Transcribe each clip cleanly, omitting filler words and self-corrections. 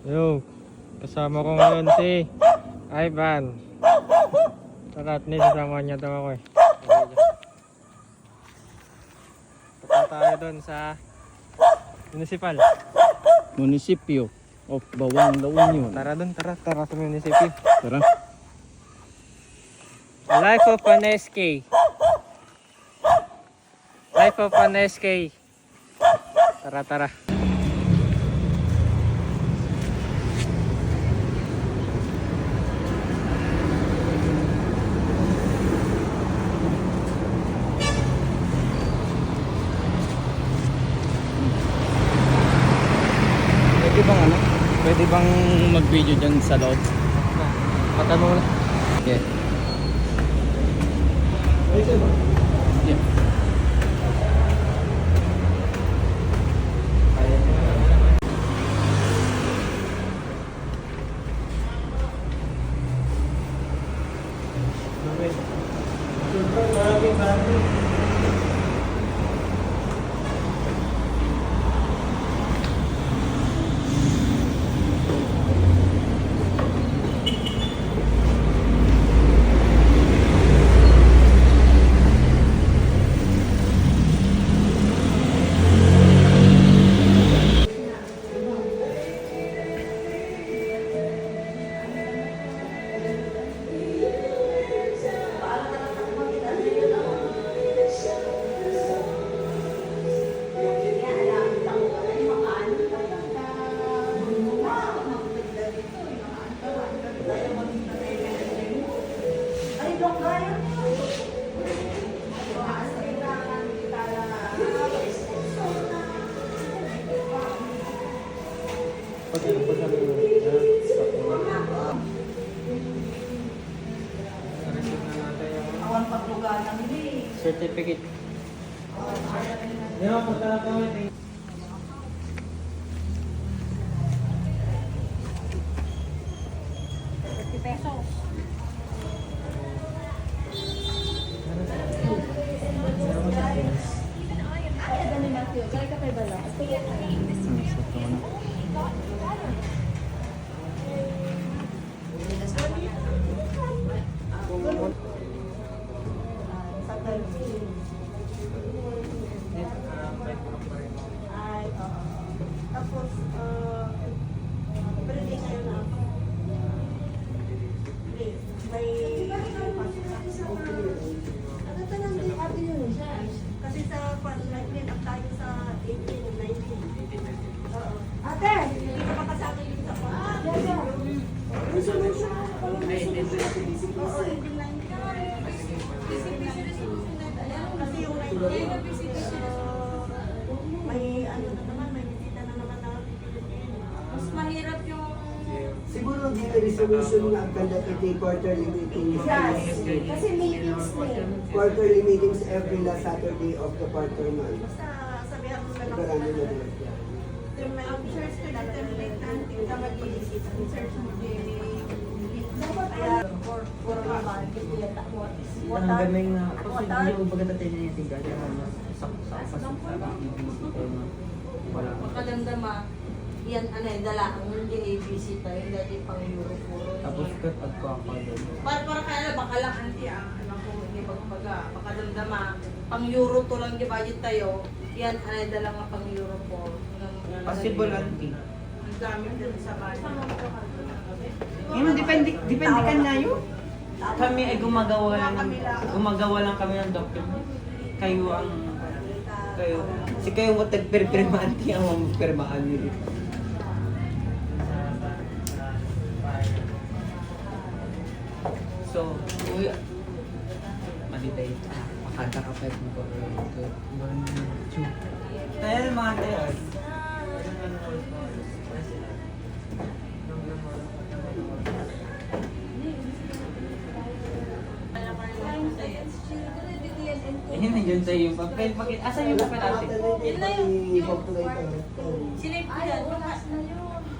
Yo, kasama ko ngayon si Ivan. Tara at nisasama niya daw ako eh. Punta tayo doon sa municipal. Munisipyo of Bawang La Union. Tara doon, tara sa municipal. Tara. Life of an SK. Life of an SK. Tara. Pwede bang mag-video dyan sa loob? Patanong lang. Yeah. Yeah. Certificate. Di ba, punta na kami. Pesos. Tapos, pwede kayo na ako. May ano talang din ate yun? Kasi sa line up tayo sa 18 and 19. Oo. Ate! Hindi ka makasama yun sa resolution. Oo, 18 line. Kasi yung 19, may ano na naman, may bisita na naman na pipilitin. Mas mahirap yung... Siguro hindi na resolution na ang conducted quarterly meetings. Yes, kasi meetings na yun. Quarterly meetings every last Saturday of the quarter month. Basta sabihan mo na lang Ibarano na din. ang church ko na template natin ka mag-iisip ang church mo kaya for naman kasi yata mo Ang gamay na, kasi yung pagkatatin niya yung tiga, sa wala. Makadamdama. Yan, dala ang hindi ABC tayo, hindi pang Euro puro. Tapos cut at kwakwa doon. Para kaya baka lang anti ang anak ko, hindi pagpaga. Makadamdama, pang Euro to lang di budget tayo. Yan, dala nga pang Euro po. Possible anti. Ang dami din sa bahay. Yun, depende ka na yun. Kami ay gumagawa lang kami ng document. Kayo mo tagpirpirma anti ang mamapirmaan nyo. So, malitay. Makata ka pa mo ko. Tayo mga tayo. Ayun na yun sa'yo yung papel. Asan yung papel ate? Yun na yun. sila yung yan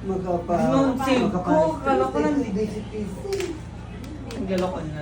Magkapa... Save ko. Kala ko lang. Basic Ang galokon na.